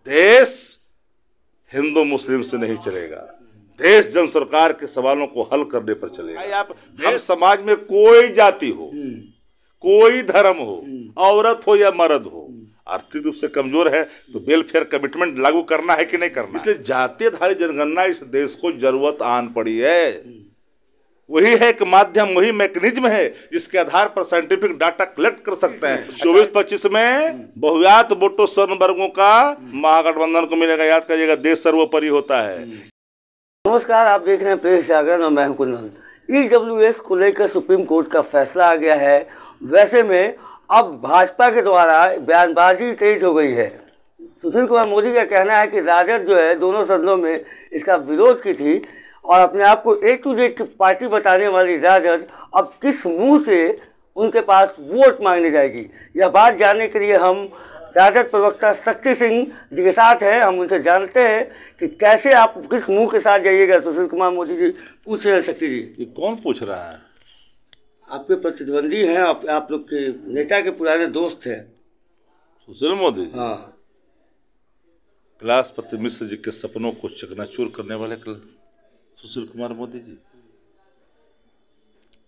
देश हिंदू मुस्लिम से नहीं चलेगा, देश जन सरकार के सवालों को हल करने पर चलेगा। आप हम समाज में कोई जाति हो, कोई धर्म हो, औरत हो या मर्द हो, आर्थिक रूप से कमजोर है तो वेलफेयर कमिटमेंट लागू करना है कि नहीं करना। इसलिए जातीय आधारित जनगणना इस देश को जरूरत आन पड़ी है। वही है एक माध्यम, वही मैकेनिज्म है जिसके आधार पर साइंटिफिक डाटा कलेक्ट कर सकते हैं। 24-25 में बहुयात वोटों स्वर्ण वर्गों का महागठबंधन को मिलेगा। याद करिएगा, देश सर्वोपरि होता है। नमस्कार, आप देख रहे हैं प्रेस जागरण और मैं हूं कुंदन। EWS को लेकर सुप्रीम कोर्ट का फैसला आ गया है। वैसे में अब भाजपा के द्वारा बयानबाजी तेज हो गई है। सुशील कुमार मोदी का कहना है कि राजद जो है दोनों सदनों में इसका विरोध की थी और अपने आप को A to Z की पार्टी बताने वाली राजद अब किस मुंह से उनके पास वोट मांगने जाएगी, यह बात जानने के लिए हम राजद प्रवक्ता शक्ति सिंह जी के साथ हैं। हम उनसे जानते हैं कि कैसे आप किस मुंह के साथ जाइएगा। सुशील कुमार मोदी जी पूछ रहे हैं। शक्ति जी, ये कौन पूछ रहा है? आपके प्रतिद्वंदी हैं, आप लोग के नेता के पुराने दोस्त हैं सुशील मोदी जी। हाँ, कैलाशपति मिश्र जी के सपनों को चकनाचूर करने वाले सुशील कुमार मोदी जी,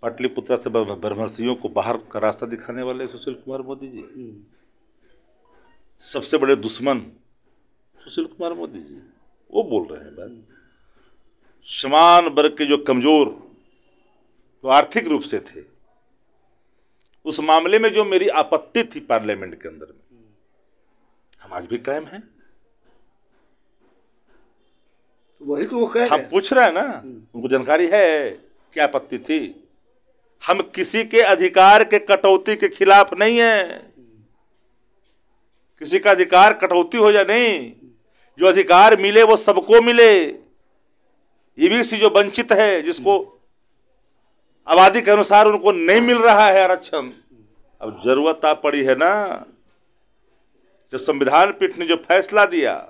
पाटलिपुत्रा से ब्रह्मर्षियों को बाहर का रास्ता दिखाने वाले सुशील कुमार मोदी जी, सबसे बड़े दुश्मन सुशील कुमार मोदी जी, वो बोल रहे हैं बात। समान वर्ग के जो कमजोर तो आर्थिक रूप से थे, उस मामले में जो मेरी आपत्ति थी पार्लियामेंट के अंदर में, हम आज भी कायम हैं। वही तो वो कह रहे हम पूछ रहे हैं ना, उनको जानकारी है क्या आपत्ति थी। हम किसी के अधिकार के कटौती के खिलाफ नहीं है। किसी का अधिकार कटौती हो या नहीं, जो अधिकार मिले वो सबको मिले। ईबीसी जो वंचित है, जिसको आबादी के अनुसार उनको नहीं मिल रहा है आरक्षण, अब जरूरत आ पड़ी है ना। जब संविधान पीठ ने जो फैसला दिया,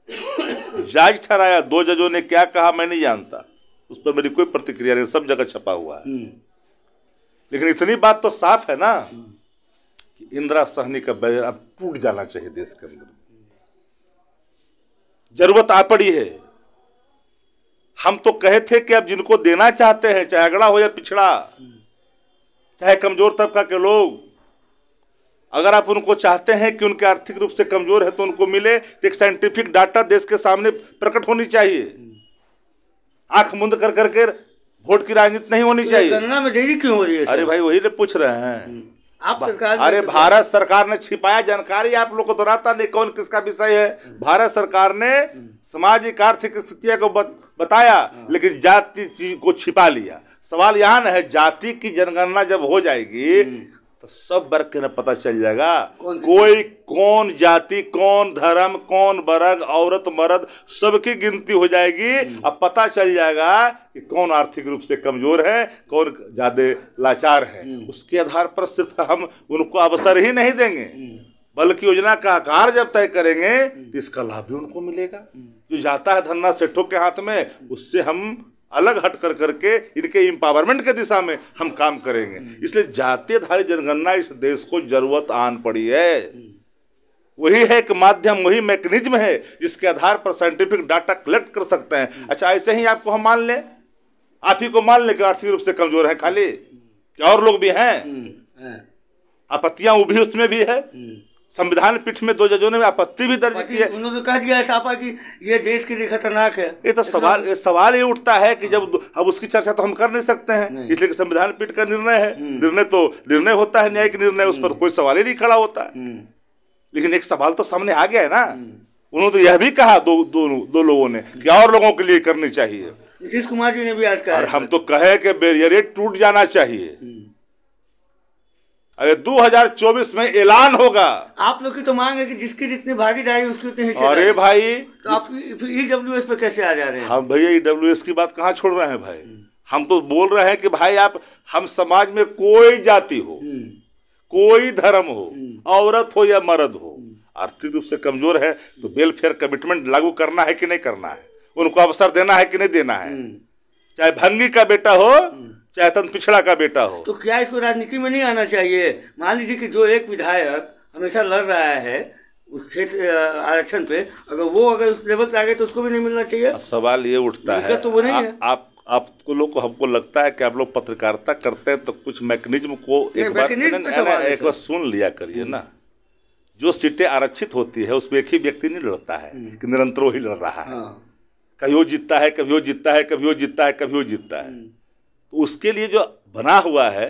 जायज ठहराया, 2 जजों ने क्या कहा मैं नहीं जानता, उस पर मेरी कोई प्रतिक्रिया नहीं, सब जगह छपा हुआ है। लेकिन इतनी बात तो साफ है ना कि इंदिरा सहनी का बैर अब टूट जाना चाहिए देश के अंदर। जरूरत आ पड़ी है। हम तो कहे थे कि अब जिनको देना चाहते हैं, चाहे अगड़ा हो या पिछड़ा, चाहे कमजोर तबका के लोग, अगर आप उनको चाहते हैं कि उनके आर्थिक रूप से कमजोर है तो उनको मिले, तो एक साइंटिफिक डाटा देश के सामने प्रकट होनी चाहिए। आंख मुंद कर करके वोट की राजनीति नहीं होनी चाहिए। गणना में देरी क्यों हो रही है? अरे भाई, वही ले पूछ रहे हैं आप सरकार। अरे भारत सरकार ने छिपाया जानकारी, आप लोग को दोहराता नहीं कौन किसका विषय है। भारत सरकार ने सामाजिक आर्थिक स्थितियों को बताया, लेकिन जाति चीज को छिपा लिया। सवाल यहाँ न है, जाति की जनगणना जब हो जाएगी तो सब वर्ग के न पता चल जाएगा, कोई कौन जाति, कौन धर्म, कौन वर्ग, औरत मर्द, सबकी गिनती हो जाएगी। अब पता चल जाएगा कि कौन आर्थिक रूप से कमजोर है, कौन ज्यादा लाचार है। उसके आधार पर सिर्फ हम उनको अवसर ही नहीं देंगे, बल्कि योजना का आकार जब तय करेंगे तो इसका लाभ भी उनको मिलेगा। जो जाता है धन्ना सेठों के हाथ में, उससे हम अलग हट कर करके इनके एम्पावरमेंट के दिशा में हम काम करेंगे। इसलिए जातीय आधारित जनगणना इस देश को जरूरत आन पड़ी है। वही है एक माध्यम, वही मैकेनिज्म है जिसके आधार पर साइंटिफिक डाटा कलेक्ट कर सकते हैं। अच्छा, ऐसे ही आपको हम मान लें, आप ही को मान लें कि आर्थिक रूप से कमजोर है खाली, क्या और लोग भी हैं? आपत्तियां भी उसमें भी है। संविधान पीठ में 2 जजों ने आपत्ति भी दर्ज की है। उन्होंने कह दिया है कि ये देश के लिए खतरनाक है। ये तो सवाल ये उठता है कि जब अब उसकी चर्चा तो हम कर नहीं सकते हैं, इसलिए कि संविधान पीठ का निर्णय है। निर्णय होता है, न्यायिक निर्णय, उस पर कोई सवाल ही नहीं खड़ा होता है। लेकिन एक सवाल तो सामने आ गया है ना। उन्होंने तो यह भी कहा, दो लोगों ने, कि और लोगों के लिए करनी चाहिए। नीतीश कुमार जी ने भी आज कहा, हम तो कहे कि बैरियर टूट जाना चाहिए। अरे 2024 में ऐलान होगा। आप लोग की तो मांग है कि जिसकी जितनी भागीदारी उसकी उतनी हिस्सेदारी। अरे भाई, तो आप EWS पे कैसे आ जा रहे हैं? हम भैया EWS की बात कहाँ छोड़ रहे हैं भाई। हम तो बोल रहे हैं कि भाई हम समाज में कोई जाति हो, कोई धर्म हो, औरत हो या मर्द हो, आर्थिक रूप से कमजोर है तो वेलफेयर कमिटमेंट लागू करना है कि नहीं करना है, उनको अवसर देना है कि नहीं देना है। चाहे भंगी का बेटा हो, चाहे तन पिछड़ा का बेटा हो। तो क्या इसको राजनीति में नहीं आना चाहिए? मान लीजिए कि जो एक विधायक हमेशा लड़ रहा है उस क्षेत्र आरक्षण पे, अगर उस लेवल पे आ गए तो उसको भी नहीं मिलना चाहिए। सवाल ये उठता है, तो वो नहीं है। आपको लोग को, हमको लगता है कि आप लोग पत्रकारिता करते हैं तो कुछ मैकेनिज्म को एक बार सुन लिया करिए ना। जो सीटें आरक्षित होती है उसमें एक ही व्यक्ति नहीं लड़ता है कि निरंतर वही लड़ रहा है। कभी वो जीतता है, कभी वो जीतता है, कभी वो जीतता है, कभी वो जीतता है। तो उसके लिए जो बना हुआ है,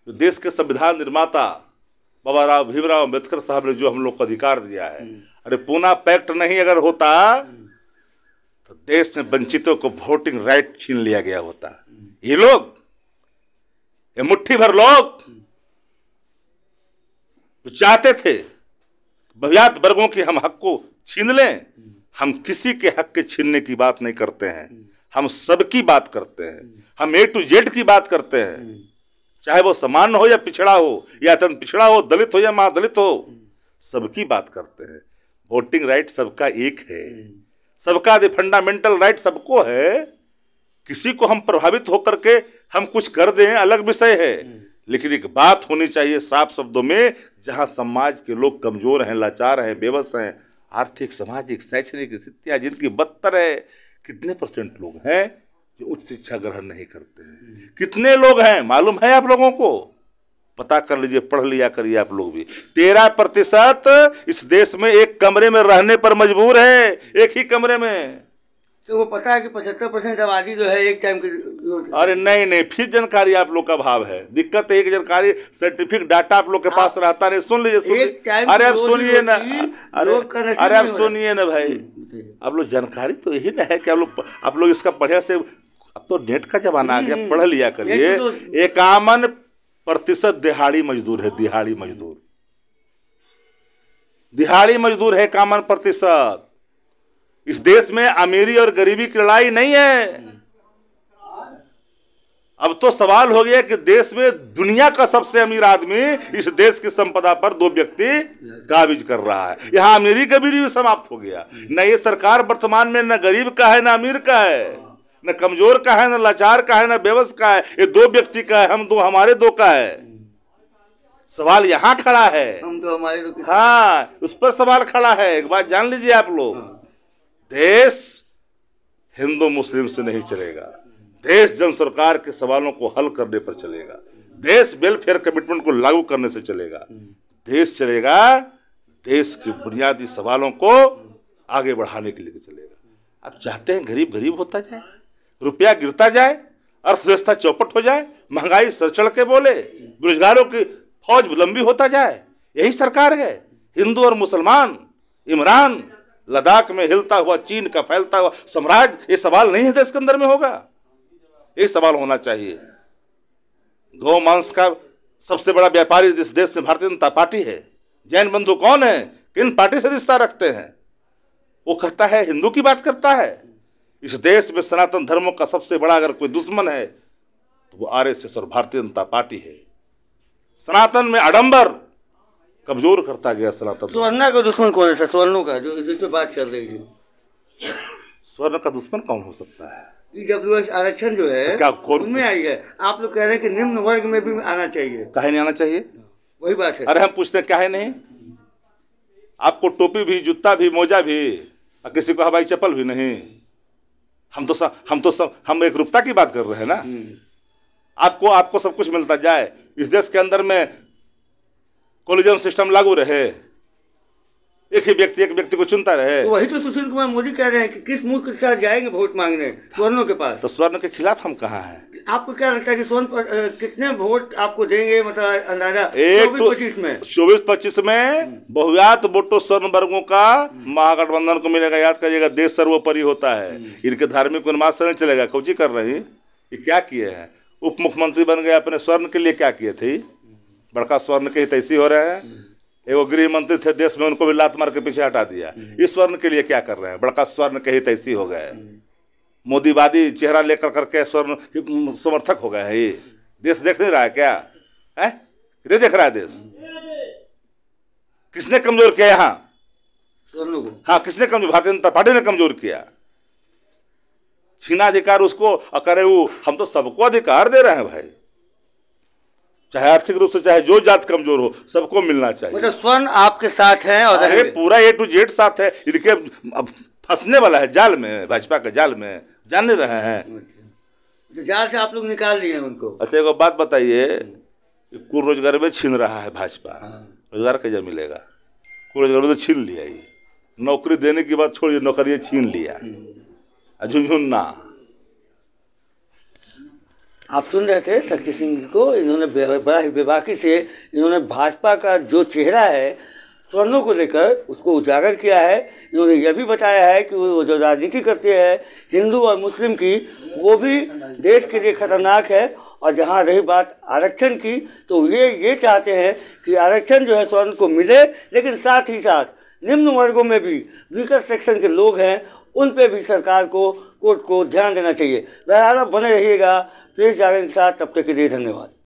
जो देश के संविधान निर्माता बाबा भीमराव अम्बेडकर साहब ने जो हम लोग को अधिकार दिया है, अरे पूना पैक्ट नहीं अगर होता तो देश में वंचितों को वोटिंग राइट छीन लिया गया होता। ये लोग, ये मुट्ठी भर लोग जो चाहते थे बहुजात वर्गों के हम हक को छीन लें। हम किसी के हक के छीनने की बात नहीं करते हैं, हम सबकी बात करते हैं, हम A to Z की बात करते हैं, चाहे वो सामान्य हो या पिछड़ा हो, या अत्यंत पिछड़ा हो, दलित हो या महादलित हो, सबकी बात करते हैं। वोटिंग राइट सबका एक है, सबका फंडामेंटल राइट सबको है। किसी को हम प्रभावित होकर के हम कुछ कर दें अलग विषय है, लेकिन एक बात होनी चाहिए साफ शब्दों में, जहां समाज के लोग कमजोर हैं, लाचार हैं, बेबस हैं, आर्थिक, सामाजिक, शैक्षणिक स्थितियां जिनकी बदतर है, कितने % लोग हैं जो उच्च शिक्षा ग्रहण नहीं करते हैं? कितने लोग हैं मालूम है आप लोगों को? पता कर लीजिए, पढ़ लिया करिए आप लोग भी। 13% इस देश में एक कमरे में रहने पर मजबूर है, एक ही कमरे में। तो वो पता है कि 75% आबादी जो है एक टाइम की। अरे नहीं, फिर जानकारी आप लोग का अभाव है। दिक्कत है कि जानकारी, सर्टिफिकेट डाटा आप लोग के पास रहता नहीं। सुन लीजिए, अरे अब सुनिए ना, अरे अब सुनिए ना भाई, आप लोग जानकारी तो यही ना है कि आप लोग इसका बढ़िया से, अब तो नेट का जमाना आ गया, पढ़ लिया करिए। 51% दिहाड़ी मजदूर है, दिहाड़ी मजदूर है 51%। इस देश में अमीरी और गरीबी की लड़ाई नहीं है। अब तो सवाल हो गया कि देश में दुनिया का सबसे अमीर आदमी इस देश की संपदा पर 2 व्यक्ति काबिज कर रहा है। यहां अमीरी गरीबी भी समाप्त हो गया। न ये सरकार वर्तमान में न गरीब का है, न अमीर का है, न कमजोर का है, न लाचार का है, न बेबस का है। ये 2 व्यक्ति का है, हम 2, हमारे 2 का है। सवाल यहां खड़ा है, हम तो हमारे 2। हाँ, उस पर सवाल खड़ा है। एक बात जान लीजिए आप लोग, देश हिंदू मुस्लिम से नहीं चलेगा, देश जन सरकार के सवालों को हल करने पर चलेगा, देश वेलफेयर कमिटमेंट को लागू करने से चलेगा, देश चलेगा देश के बुनियादी सवालों को आगे बढ़ाने के लिए चलेगा। आप चाहते हैं गरीब गरीब होता जाए, रुपया गिरता जाए, अर्थव्यवस्था चौपट हो जाए, महंगाई सर चढ़ के बोले, बेरोजगारों की फौज लंबी होता जाए, यही सरकार है। हिंदू और मुसलमान, इमरान, लद्दाख में हिलता हुआ चीन का फैलता हुआ साम्राज्य, ये सवाल नहीं है देश के अंदर में होगा। ये सवाल होना चाहिए। गौ मांस का सबसे बड़ा व्यापारी इस देश में भारतीय जनता पार्टी है। जैन बंधु कौन है, किन पार्टी से रिश्ता रखते हैं? वो कहता है, हिंदू की बात करता है। इस देश में सनातन धर्मों का सबसे बड़ा अगर कोई दुश्मन है तो वो RSS और भारतीय जनता पार्टी है। सनातन में आडंबर कमजोर करता गया सनातन। स्वर्ण का दुश्मन कौन है? स्वर्णों का, जो जिस पे बात चल रही है, स्वर्ण का दुश्मन कौन हो सकता है? EWS आरक्षण जो है क्या उनमें आई है? आप लोग कह रहे हैं कि निम्न वर्ग में भी आना चाहिए। काहे नहीं आना चाहिए? वही बात है। अरे हम पूछते हैं काहे नहीं? आपको टोपी भी, जूता भी, मोजा भी, और किसी को हवाई चप्पल भी नहीं। हम एक रूपता की बात कर रहे हैं ना। आपको सब कुछ मिलता जाए, इस देश के अंदर में कोलिजन सिस्टम लागू रहे, एक व्यक्ति को चुनता रहे। तो वही तो सुशील कुमार मोदी कह रहे हैं कि किस मुल्क के साथ जाएंगे वोट मांगने स्वर्णों के पास। तो स्वर्ण के खिलाफ हम कहाँ हैं? आपको क्या लगता है कि स्वर्ण पर कितने वोट आपको देंगे? मतलब अंदाजा 24-25 में बहुजात वोटों स्वर्ण वर्गों का महागठबंधन को मिलेगा। याद करिएगा, देश सर्वोपरि होता है। इनके धार्मिक उन्माद से नहीं चलेगा। कौची कर रही, ये क्या किए हैं? उप मुख्यमंत्री बन गए, अपने स्वर्ण के लिए क्या किए थे? बड़का स्वर्ण के तैसी हो रहे हैं। एगो गृह मंत्री थे देश में, उनको भी लात मार के पीछे हटा दिया। इस स्वर्ण के लिए क्या कर रहे हैं? बड़का स्वर्ण के ही तैसी हो गए। मोदीवादी चेहरा लेकर करके स्वर्ण समर्थक हो गए हैं। ये देश देख नहीं रहा है क्या? है नहीं देख रहा है देश? किसने कमजोर किया यहाँ स्वर्ण को? हाँ, किसने कमजोर? भारतीय जनता पार्टी ने कमजोर किया। छीना अधिकार उसको, करे वो, हम तो सबको अधिकार दे रहे हैं भाई। चाहे आर्थिक रूप से, चाहे जो जात कमजोर हो, सबको मिलना चाहिए। मतलब स्वर्ण आपके साथ हैं और अरे पूरा A to Z साथ है। इनके अब फंसने वाला है जाल में, भाजपा के जाल में, जान नहीं रहे हैं। तो जाल से आप लोग निकाल लिए उनको। अच्छा एक बात बताइए, कुल रोजगार में छीन रहा है भाजपा, रोजगार कैसे मिलेगा? कुल रोजगार में तो छीन लिया ही, नौकरी देने की बात छोड़िए, नौकरी छीन लिया, झुनझुन ना। आप सुन रहे थे शक्ति सिंह को, इन्होंने बड़ा ही बेबाकी से इन्होंने भाजपा का जो चेहरा है स्वर्णों को लेकर उसको उजागर किया है। इन्होंने यह भी बताया है कि वो जो राजनीति करते हैं हिंदू और मुस्लिम की, वो भी देश के लिए खतरनाक है। और जहाँ रही बात आरक्षण की, तो ये चाहते हैं कि आरक्षण जो है स्वर्ण को मिले, लेकिन साथ ही साथ निम्न वर्गों में भी वीकर सेक्शन के लोग हैं, उन पे भी सरकार को, कोर्ट को ध्यान देना चाहिए। बहरहाल बने रहिएगा प्रेस जागरण के साथ, तब तक के लिए धन्यवाद।